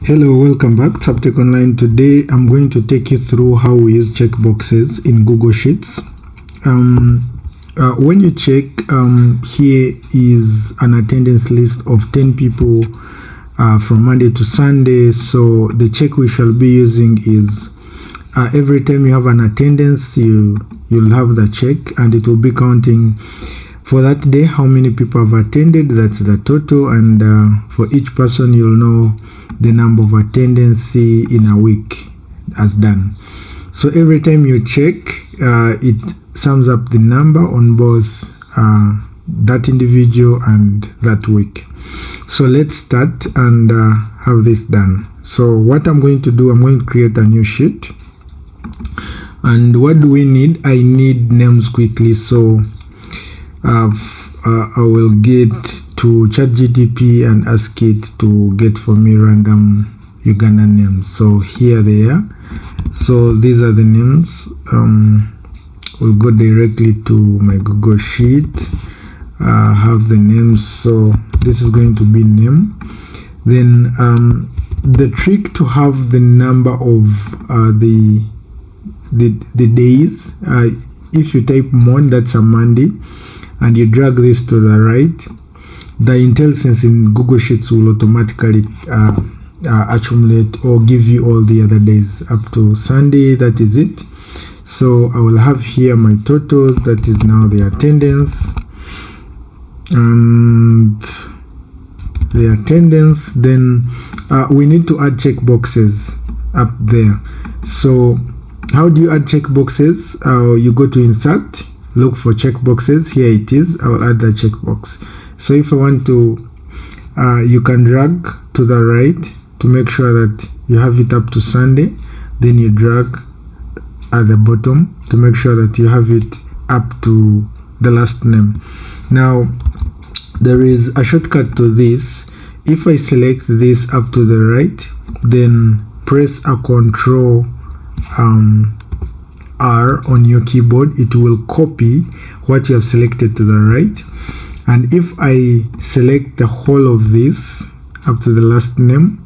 Hello, welcome back to Uptake Online. Today I'm going to take you through how we use checkboxes in Google Sheets. When you check, here is an attendance list of 10 people from Monday to Sunday. So the check we shall be using is every time you have an attendance, you'll have the check and it will be counting for that day how many people have attended. That's the total, and for each person you'll know the number of attendance in a week as done. So every time you check, it sums up the number on both that individual and that week. So let's start and have this done. So what I'm going to do, I'm going to create a new sheet. And what do we need? I need names quickly. So I will get to ChatGPT and ask it to get for me random Ugandan names. So here they are. So these are the names. We'll go directly to my Google Sheet. Have the names. So this is going to be name. Then the trick to have the number of the days. If you type mon, that's a Monday, and you drag this to the right, the IntelliSense in Google Sheets will automatically accumulate or give you all the other days up to Sunday. That is it. So I will have here my totals. That is now the attendance and the attendance. Then we need to add checkboxes up there. So how do you add checkboxes? You go to insert, look for checkboxes. Here it is. I will add the checkbox. So if I want to, you can drag to the right to make sure that you have it up to Sunday. Then you drag at the bottom to make sure that you have it up to the last name. Now, there is a shortcut to this. If I select this up to the right, then press a Control R on your keyboard, it will copy what you have selected to the right. And if I select the whole of this up to the last name,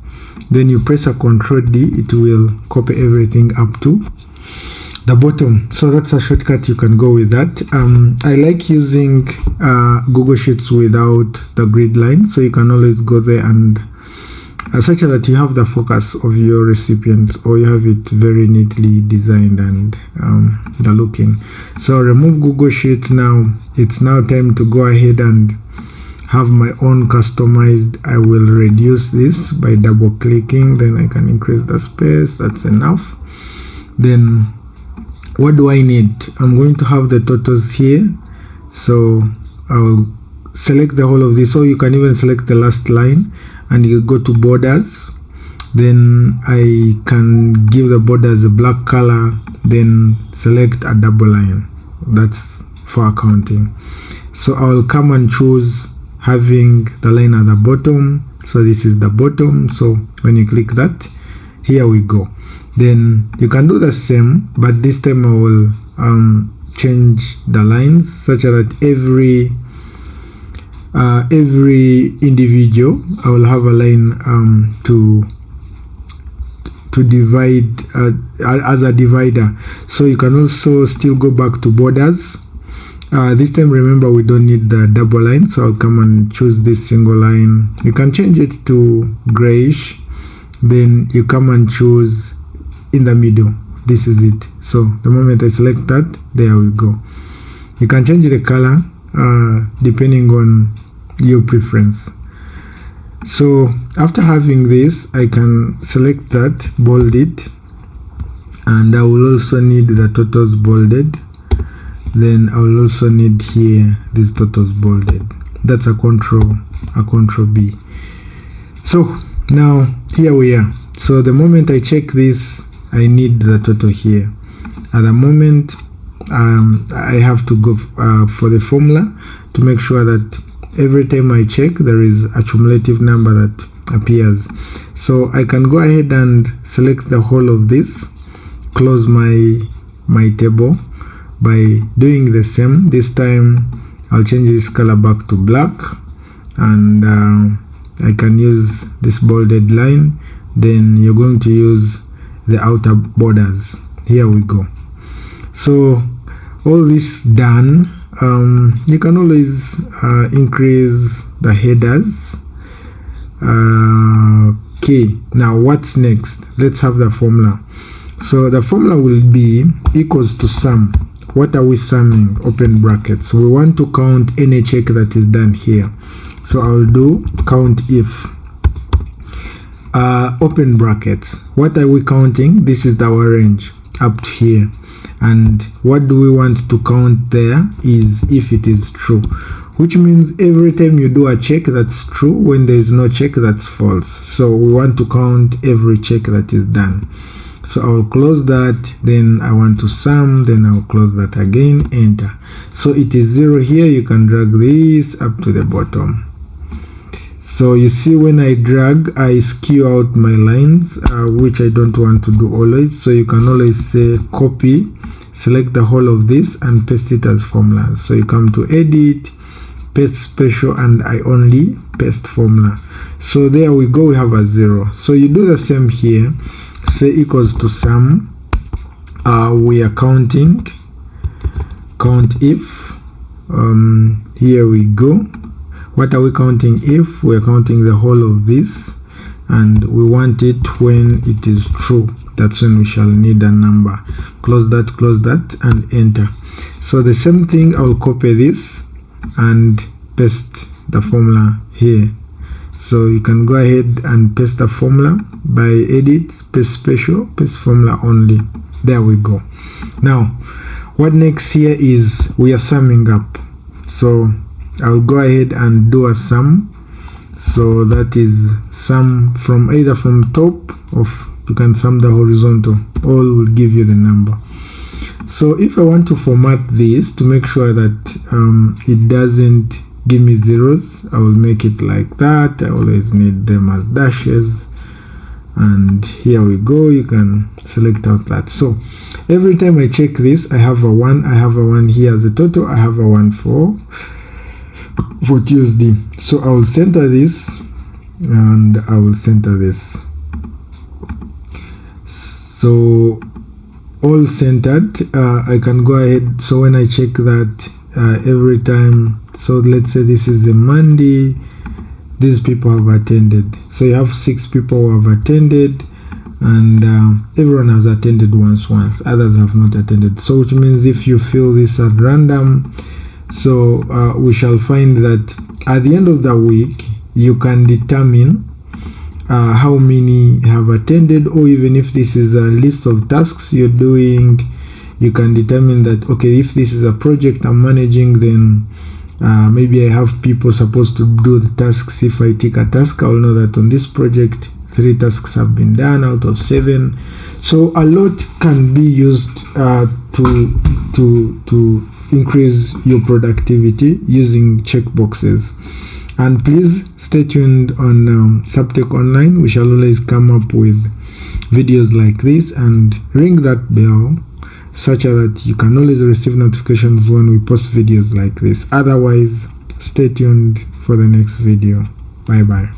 then you press a Control D, it will copy everything up to the bottom. So that's a shortcut, you can go with that. I like using Google Sheets without the grid line, so you can always go there and such that you have the focus of your recipients, or you have it very neatly designed and the looking. So remove Google Sheets. Now it's now time to go ahead and have my own customized. I will reduce this by double clicking, then I can increase the space. That's enough. Then what do I need? I'm going to have the totals here, so I'll select the whole of this, or you can even select the last line and you go to borders. Then I can give the borders a black color, then select a double line. That's for accounting. So I'll come and choose having the line at the bottom. So this is the bottom. So when you click that, here we go. Then you can do the same, but this time I will change the lines such that every individual, I will have a line to divide as a divider. So you can also still go back to borders. This time, remember, we don't need the double line, so I'll come and choose this single line. You can change it to grayish. Then you come and choose in the middle. This is it. So the moment I select that, there we go. You can change the color depending on your preference. So after having this, I can select that, bold it, and I will also need the totals bolded. Then I will also need here these totals bolded. That's a control B. So now here we are. So the moment I check this, I need the total here. At the moment, I have to go for the formula to make sure that every time I check, there is a cumulative number that appears. So I can go ahead and select the whole of this, close my table by doing the same. This time I'll change this color back to black, and I can use this bolded line. then you're going to use the outer borders. Here we go. So all this done, you can always increase the headers. Okay, now what's next? Let's have the formula. So the formula will be equals to sum. What are we summing? Open brackets. We want to count any check that is done here. So I'll do count if. Open brackets. What are we counting? This is our range up to here. And what do we want to count there is if it is true. Which means every time you do a check, that's true. When there is no check, that's false. So we want to count every check that is done. So I'll close that, then I want to sum, then I'll close that again, enter. So it is 0 here. You can drag this up to the bottom. So you see when I drag, I skew out my lines, which I don't want to do always. So you can always say copy, select the whole of this and paste it as formulas. So you come to edit, paste special, and I only paste formula. So there we go, we have a 0. So you do the same here. Say equals to sum. We are counting count if. Here we go. What are we counting if? We are counting the whole of this, and we want it when it is true. That's when we shall need a number. Close that and enter. So the same thing, I'll copy this and paste the formula here. So you can go ahead and paste the formula by edit, paste special, paste formula only. There we go. Now what next here is we are summing up. So I'll go ahead and do a sum. So that is sum from either from top of, you can sum the horizontal, all will give you the number. So if I want to format this to make sure that it doesn't give me zeros, I will make it like that. I always need them as dashes, and here we go. You can select out that. So every time I check this, I have a 1. I have a 1 here as a total. I have a 1 for Tuesday. So I will center this and I will center this. So all centered. I can go ahead. So when I check that every time, so let's say this is a Monday, these people have attended. So you have 6 people who have attended, and everyone has attended once, others have not attended. So which means if you fill this at random, so we shall find that at the end of the week you can determine how many have attended, or even if this is a list of tasks you're doing, you can determine that, okay, if this is a project I'm managing, then maybe I have people supposed to do the tasks. If I take a task, I'll know that on this project 3 tasks have been done out of 7. So a lot can be used to increase your productivity using checkboxes. And please stay tuned on Subtech Online. We shall always come up with videos like this, and ring that bell such that you can always receive notifications when we post videos like this. Otherwise, stay tuned for the next video. Bye bye.